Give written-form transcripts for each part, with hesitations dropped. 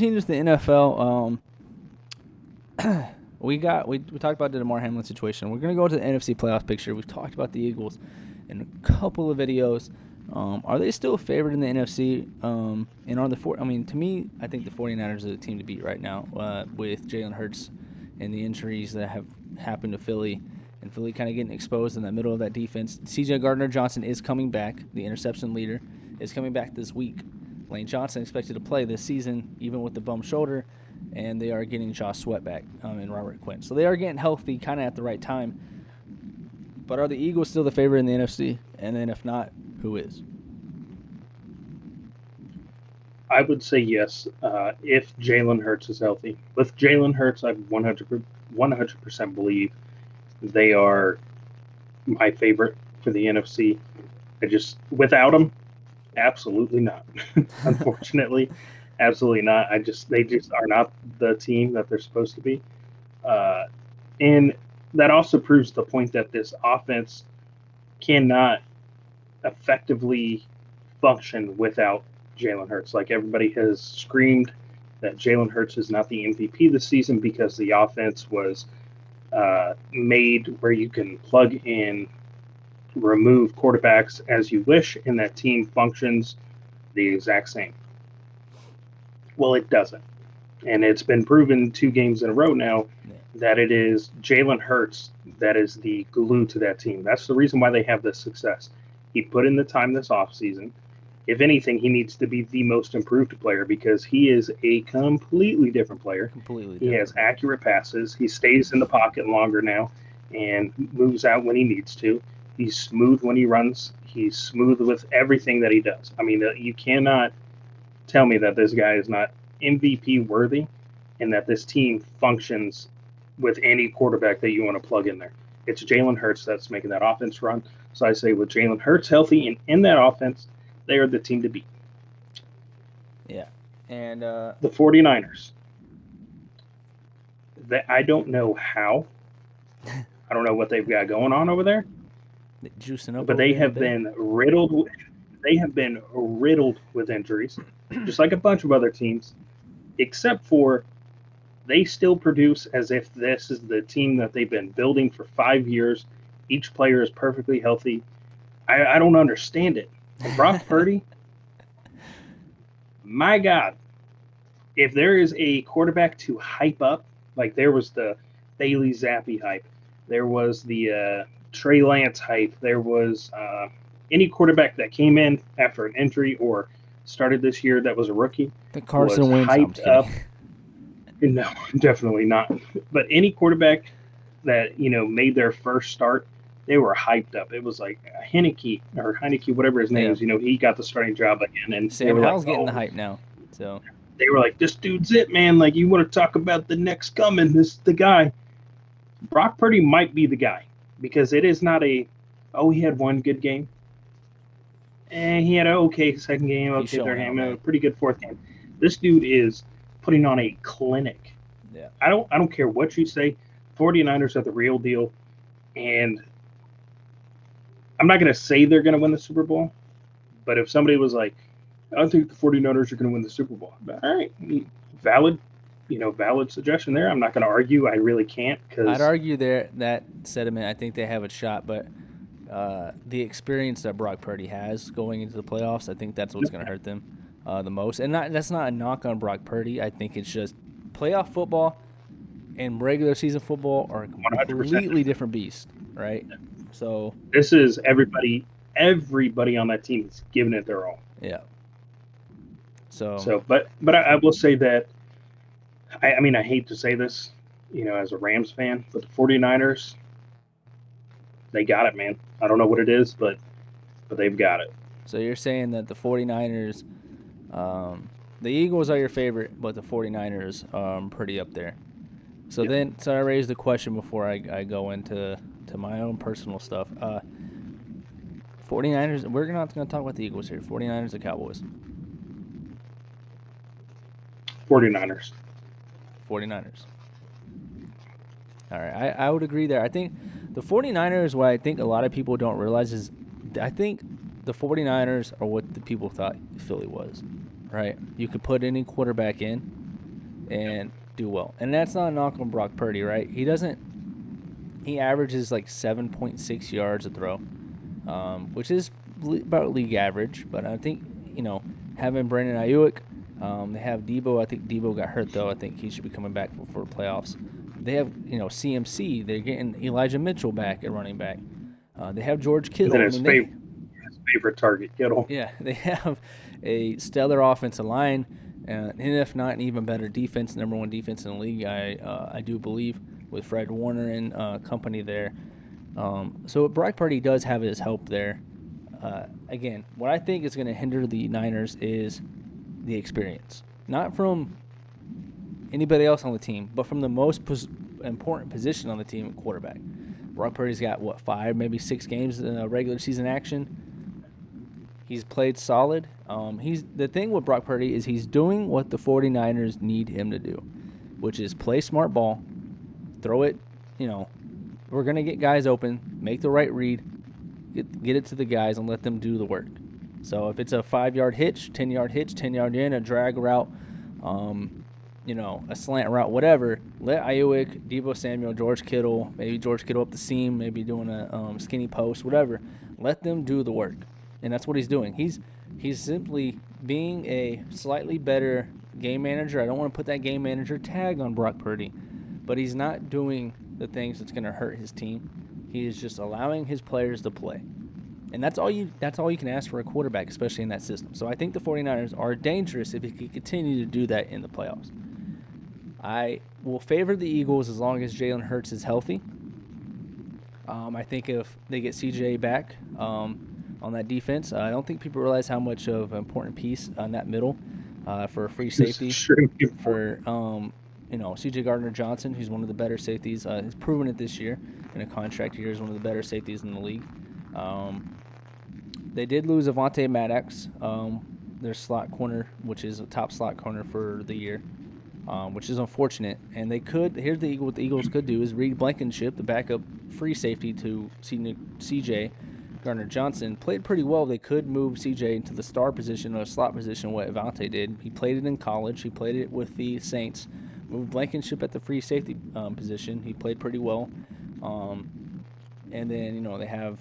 continue with the NFL. We talked about the DeMar Hamlin situation. We're going to go to the NFC playoff picture. We've talked about the Eagles in a couple of videos. Are they still favored in the NFC? And are to me, I think the 49ers are the team to beat right now with Jalen Hurts and the injuries that have happened to Philly. And Philly kind of getting exposed in the middle of that defense. C.J. Gardner-Johnson is coming back. The interception leader is coming back this week. Lane Johnson expected to play this season, even with the bum shoulder. And they are getting Josh Sweat back and Robert Quinn. So they are getting healthy kind of at the right time. But are the Eagles still the favorite in the NFC? And then if not, who is? I would say yes if Jalen Hurts is healthy. With Jalen Hurts, I 100% believe they are my favorite for the NFC. Without him, absolutely not. Unfortunately. Absolutely not. They just are not the team that they're supposed to be. And that also proves the point that this offense cannot effectively function without Jalen Hurts. Like, everybody has screamed that Jalen Hurts is not the MVP this season because the offense was made where you can plug in, remove quarterbacks as you wish, and that team functions the exact same. Well, it doesn't. And it's been proven 2 games in a row now that it is Jalen Hurts that is the glue to that team. That's the reason why they have this success. He put in the time this offseason. If anything, he needs to be the most improved player because he is a completely different player. Completely different. He has accurate passes. He stays in the pocket longer now and moves out when he needs to. He's smooth when he runs. He's smooth with everything that he does. I mean, you cannot tell me that this guy is not MVP worthy and that this team functions with any quarterback that you want to plug in there. It's Jalen Hurts that's making that offense run. So I say with Jalen Hurts healthy and in that offense, they are the team to beat. Yeah. And the 49ers. I don't know how. I don't know what they've got going on over there. Juicing up, but they have been riddled. They have been riddled with injuries, just like a bunch of other teams, except for they still produce as if this is the team that they've been building for 5 years. Each player is perfectly healthy. I don't understand it. And Brock Purdy, my God, if there is a quarterback to hype up, like there was the Bailey Zappi hype, there was the Trey Lance hype, there was any quarterback that came in after an injury or started this year that was a rookie, the Carson Wentz hyped up. No, definitely not. But any quarterback that made their first start, they were hyped up. It was like Heineke, whatever his name is. He got the starting job again, and Sam Howell's getting the hype now. So they were like, "This dude's it, man! Like, you want to talk about the next coming? This is the guy." Brock Purdy might be the guy because it is not he had one good game. And he had an okay second game, okay third game, a pretty good fourth game. This dude is putting on a clinic. Yeah. I don't care what you say. 49ers are the real deal. And I'm not going to say they're going to win the Super Bowl, but if somebody was like, I think the 49ers are going to win the Super Bowl. But, all right, valid suggestion there. I'm not going to argue. I really can't. I'd argue that sentiment. I think they have a shot, but the experience that Brock Purdy has going into the playoffs, I think that's what's going to hurt them the most. And that's not a knock on Brock Purdy. I think it's just playoff football and regular season football are a completely 100%. Different beast, right? So this is everybody on that team is giving it their all. Yeah. But I will say that I mean, I hate to say this, as a Rams fan, but the 49ers, they got it, man. I don't know what it is, but they've got it. So you're saying that the 49ers, the Eagles are your favorite, but the 49ers are pretty up there. So I raised the question before I go into my own personal stuff. 49ers, we're not going to talk about the Eagles here. 49ers or Cowboys? 49ers. 49ers. All right, I would agree there. I think the 49ers, what I think a lot of people don't realize is I think the 49ers are what the people thought Philly was, right? You could put any quarterback in, and do well. And that's not a knock on Brock Purdy, right? He averages like 7.6 yards a throw, which is about league average. But I think, having Brandon Ayuk, they have Debo. I think Debo got hurt, though. I think he should be coming back for playoffs. They have, CMC. They're getting Elijah Mitchell back at running back. They have George Kittle. And then his favorite target, Kittle. Yeah, they have a stellar offensive line, and if not, an even better defense, number one defense in the league, I do believe, with Fred Warner and company there. So Brock Purdy does have his help there. Again, what I think is going to hinder the Niners is the experience. Not from anybody else on the team, but from the most important position on the team at quarterback. Brock Purdy's got, 5, maybe 6 games in regular season action. He's played solid. The thing with Brock Purdy is he's doing what the 49ers need him to do, which is play smart ball, throw it, we're going to get guys open, make the right read, get it to the guys and let them do the work. So if it's a 5-yard hitch, 10-yard hitch, 10-yard in, a drag route, a slant route, whatever, let Ayuk, Debo Samuel, George Kittle, maybe George Kittle up the seam, maybe doing a skinny post, whatever. Let them do the work. And that's what he's doing. He's simply being a slightly better game manager. I don't want to put that game manager tag on Brock Purdy, but he's not doing the things that's going to hurt his team. He is just allowing his players to play. And that's all you can ask for a quarterback, especially in that system. So I think the 49ers are dangerous if he can continue to do that in the playoffs. I will favor the Eagles as long as Jalen Hurts is healthy. I think if they get CJ back on that defense, I don't think people realize how much of an important piece on that middle for a free safety. For CJ Gardner-Johnson, who's one of the better safeties, has proven it this year in a contract year as one of the better safeties in the league. They did lose Avonte Maddox, their slot corner, which is a top slot corner for the year, which is unfortunate. And what the Eagles could do is Reed Blankenship, the backup free safety to CJ Gardner-Johnson, played pretty well. They could move CJ into the star position or slot position, what Avonte did. He played it in college. He played it with the Saints. Moved Blankenship at the free safety position. He played pretty well. And then, they have,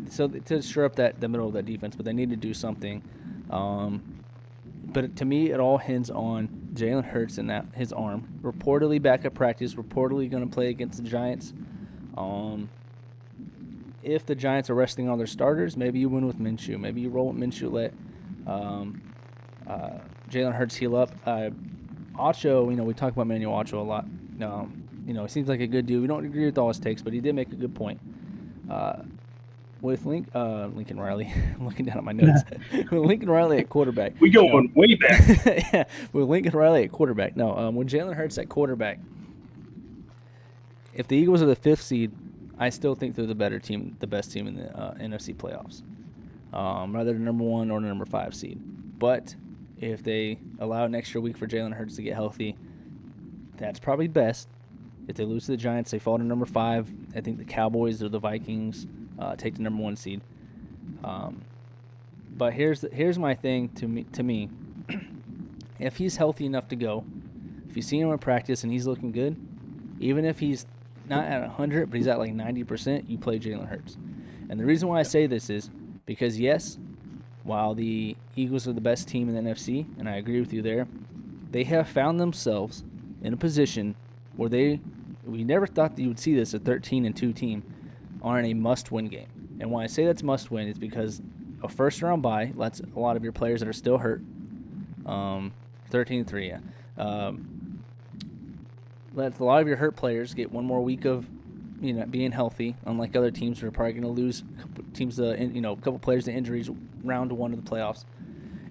so to shore up the middle of that defense, but they need to do something. But to me, it all hinges on Jalen Hurts and his arm. Reportedly back at practice, reportedly going to play against the Giants. If the Giants are resting on their starters, maybe you win with Minshew. Maybe you roll with Minshew, let Jalen Hurts heal up. Acho, we talk about Manuel Acho a lot. He seems like a good dude. We don't agree with all his takes, but he did make a good point. With Lincoln Riley, I'm looking down at my notes. With Lincoln Riley at quarterback. We going way back. Yeah, with Lincoln Riley at quarterback. No, when Jalen Hurts at quarterback, if the Eagles are the 5th seed, I still think they're the better team, the best team in the NFC playoffs. Rather than number 1 or number 5 seed. But if they allow an extra week for Jalen Hurts to get healthy, that's probably best. If they lose to the Giants, they fall to number 5. I think the Cowboys or the Vikings take the number 1 seed. But here's my thing to me. If he's healthy enough to go, if you see him in practice and he's looking good, even if he's not at 100, but he's at like 90%, you play Jalen Hurts. And the reason why I say this is because, yes, while the Eagles are the best team in the NFC, and I agree with you there, they have found themselves in a position where we never thought that you would see this, a 13-2 team, on a must-win game. And why I say that's must-win is because a first-round bye lets a lot of your players that are still hurt, 13-3, yeah, lets a lot of your hurt players get one more week of being healthy, unlike other teams who are probably going to lose a couple players to injuries round 1 of the playoffs.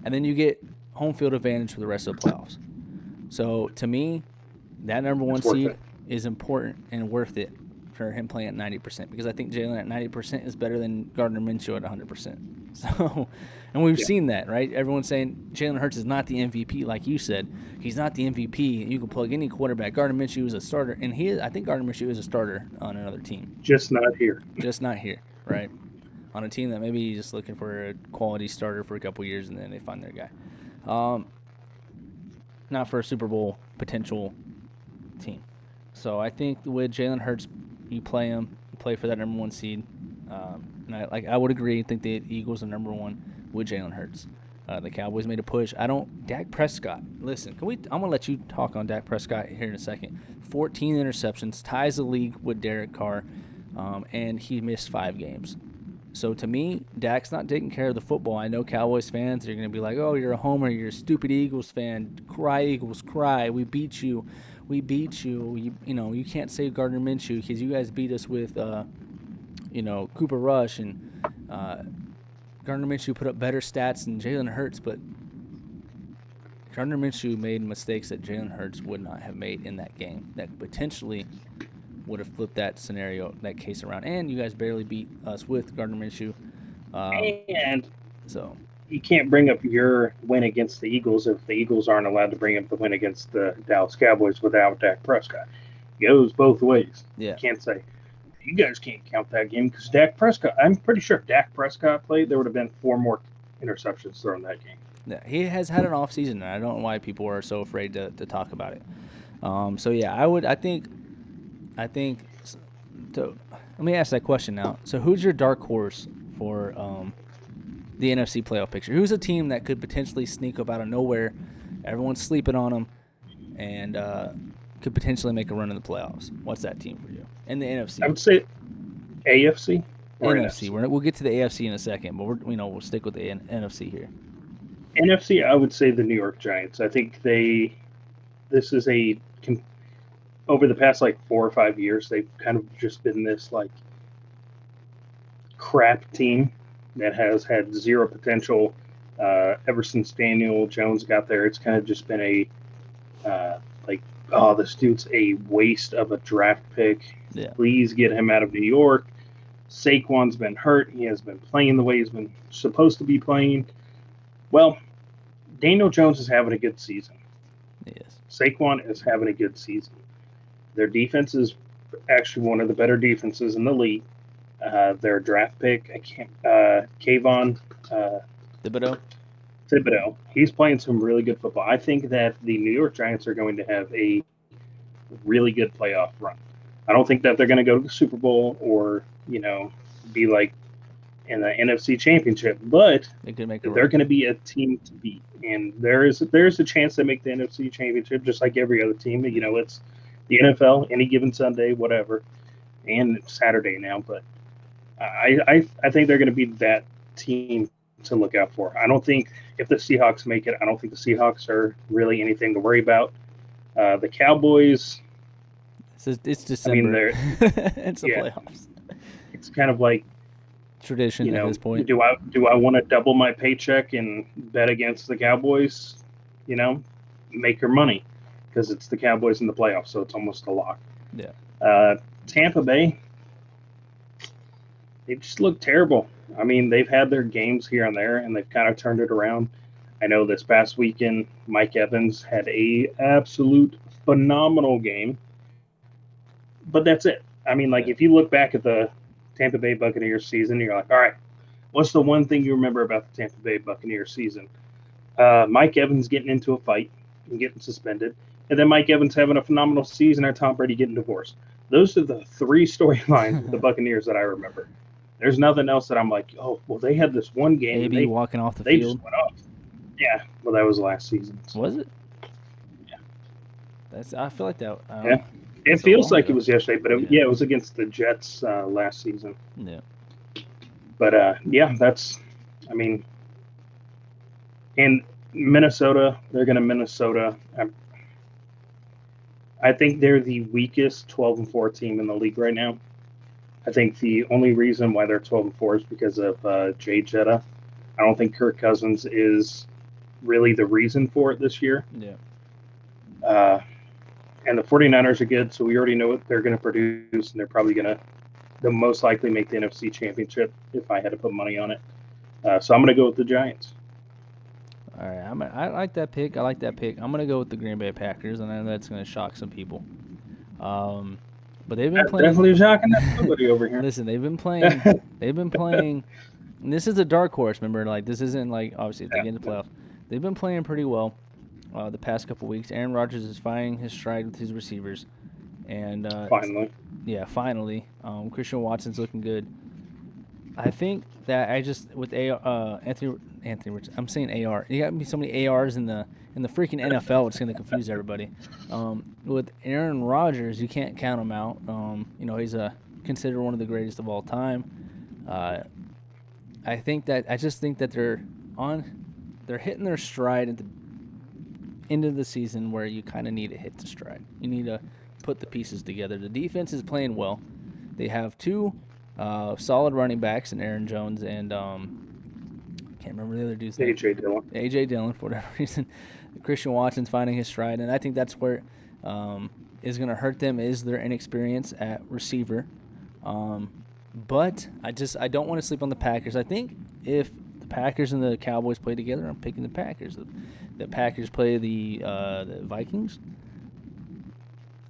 And then you get home field advantage for the rest of the playoffs. So, to me, that number 1 seed is important and worth it for him playing at 90%, because I think Jalen at 90% is better than Gardner Minshew at 100%. So, and we've seen that, right? Everyone's saying Jalen Hurts is not the MVP, like you said. He's not the MVP. You can plug any quarterback. Gardner Minshew is a starter, and I think Gardner Minshew is a starter on another team. Just not here. Just not here, right? On a team that maybe he's just looking for a quality starter for a couple years, and then they find their guy. not for a Super Bowl potential team. So I think with Jalen Hurts, you play him, you play for that number 1 seed. And I would agree. I think the Eagles are number 1 with Jalen Hurts. The Cowboys made a push. Dak Prescott. Listen, I'm gonna let you talk on Dak Prescott here in a second. 14 interceptions, ties the league with Derek Carr, and he missed 5 games. So to me, Dak's not taking care of the football. I know Cowboys fans are going to be like, "Oh, you're a homer. You're a stupid Eagles fan. Cry, Eagles, cry. We beat you. We beat you. You can't say Gardner Minshew because you guys beat us with, Cooper Rush and Gardner Minshew put up better stats than Jalen Hurts, but Gardner Minshew made mistakes that Jalen Hurts would not have made in that game that potentially would have flipped that scenario, that case around. And you guys barely beat us with Gardner Minshew. And so you can't bring up your win against the Eagles if the Eagles aren't allowed to bring up the win against the Dallas Cowboys without Dak Prescott. It goes both ways. Yeah. You can't say, you guys can't count that game because Dak Prescott, I'm pretty sure if Dak Prescott played, there would have been 4 more interceptions thrown that game. Yeah, he has had an off season, and I don't know why people are so afraid to talk about it. I think. So let me ask that question now. So who's your dark horse for the NFC playoff picture? Who's a team that could potentially sneak up out of nowhere? Everyone's sleeping on them, and could potentially make a run in the playoffs. What's that team for you? In the NFC, I would say AFC or NFC. We'll get to the AFC in a second, but we'll stick with the NFC here. NFC, I would say the New York Giants. I think this is over the past 4 or 5 years, they've kind of just been this crap team that has had zero potential. Ever since Daniel Jones got there, it's kind of just been this dude's a waste of a draft pick. Yeah. Please get him out of New York. Saquon's been hurt. He has been playing the way he's been supposed to be playing. Well, Daniel Jones is having a good season. Yes. Saquon is having a good season. Their defense is actually one of the better defenses in the league. Their draft pick, Kayvon Thibodeau, he's playing some really good football. I think that the New York Giants are going to have a really good playoff run. I don't think that they're going to go to the Super Bowl or, be like in the NFC Championship, but they're going to be a team to beat. And there's a chance they make the NFC Championship just like every other team. It's the NFL, any given Sunday, whatever, and it's Saturday now. But I think they're going to be that team to look out for. I don't think if the Seahawks make it, I don't think the Seahawks are really anything to worry about. The Cowboys. It's December. It's the playoffs. It's kind of like tradition at this point. Do I want to double my paycheck and bet against the Cowboys? Make your money because it's the Cowboys in the playoffs, so it's almost a lock. Yeah. Tampa Bay, they just look terrible. I mean, they've had their games here and there, and they've kind of turned it around. I know this past weekend, Mike Evans had a absolute phenomenal game, but that's it. I mean, if you look back at the Tampa Bay Buccaneers season, you're like, all right, what's the one thing you remember about the Tampa Bay Buccaneers season? Mike Evans getting into a fight and getting suspended, and then Mike Evans having a phenomenal season, and Tom Brady getting divorced. Those are the 3 storylines with the Buccaneers that I remember. There's nothing else that I'm like, oh, well, they had this one game. Maybe walking off the field. They just went off. Yeah, well, that was last season. So. Was it? Yeah. I feel like that. Yeah. It feels like it was yesterday, but it was against the Jets last season. Yeah. But, in Minnesota, they're going to Minnesota. I think they're the weakest 12-4 team in the league right now. I think the only reason why they're 12-4 is because of Jay Jetta. I don't think Kirk Cousins is really the reason for it this year. Yeah. And the 49ers are good, so we already know what they're going to produce, and they're probably they'll most likely make the NFC Championship if I had to put money on it. So I'm going to go with the Giants. All right, I like that pick. I'm going to go with the Green Bay Packers, and I know that's going to shock some people. But they've been playing. Definitely shocking somebody over here. Listen, they've been playing. And this is a dark horse. Remember, this isn't obviously if they get in the playoffs. They've been playing pretty well. the past couple weeks. Aaron Rodgers is finding his stride with his receivers, and Finally. finally, Christian Watson's looking good. I think that I just with Anthony Rich, I'm saying AR. You got to be so many ARs in the freaking NFL. It's going to confuse everybody. With Aaron Rodgers, you can't count him out. He's considered one of the greatest of all time. I just think that they're hitting their stride at the end of the season where you kind of need to hit the stride. You need to put the pieces together. The defense is playing well. They have two solid running backs in Aaron Jones and can't remember the other dude's name. A.J. Dillon, for whatever reason. Christian Watson's finding his stride, and I think that's where is going to hurt them is their inexperience at receiver. But I don't want to sleep on the Packers. I think if the Packers and the Cowboys play together, I'm picking the Packers. The Packers play the Vikings.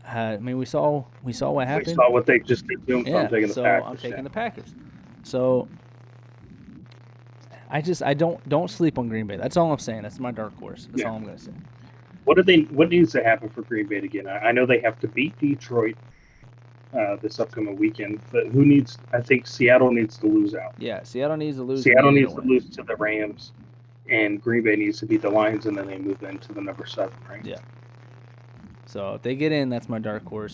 We saw what happened. We saw what they just did to them, Yeah, I'm taking the Packers. I'm taking the Packers. So I don't sleep on Green Bay. That's all I'm saying. That's my dark horse. That's all I'm going to say. What needs to happen for Green Bay to get? I know they have to beat Detroit this upcoming weekend, but I think Seattle needs to lose out. Yeah, Seattle needs to lose. Seattle needs to lose to the Rams, and Green Bay needs to beat the Lions, and then they move into the number 7, right? Yeah. So if they get in, that's my dark horse.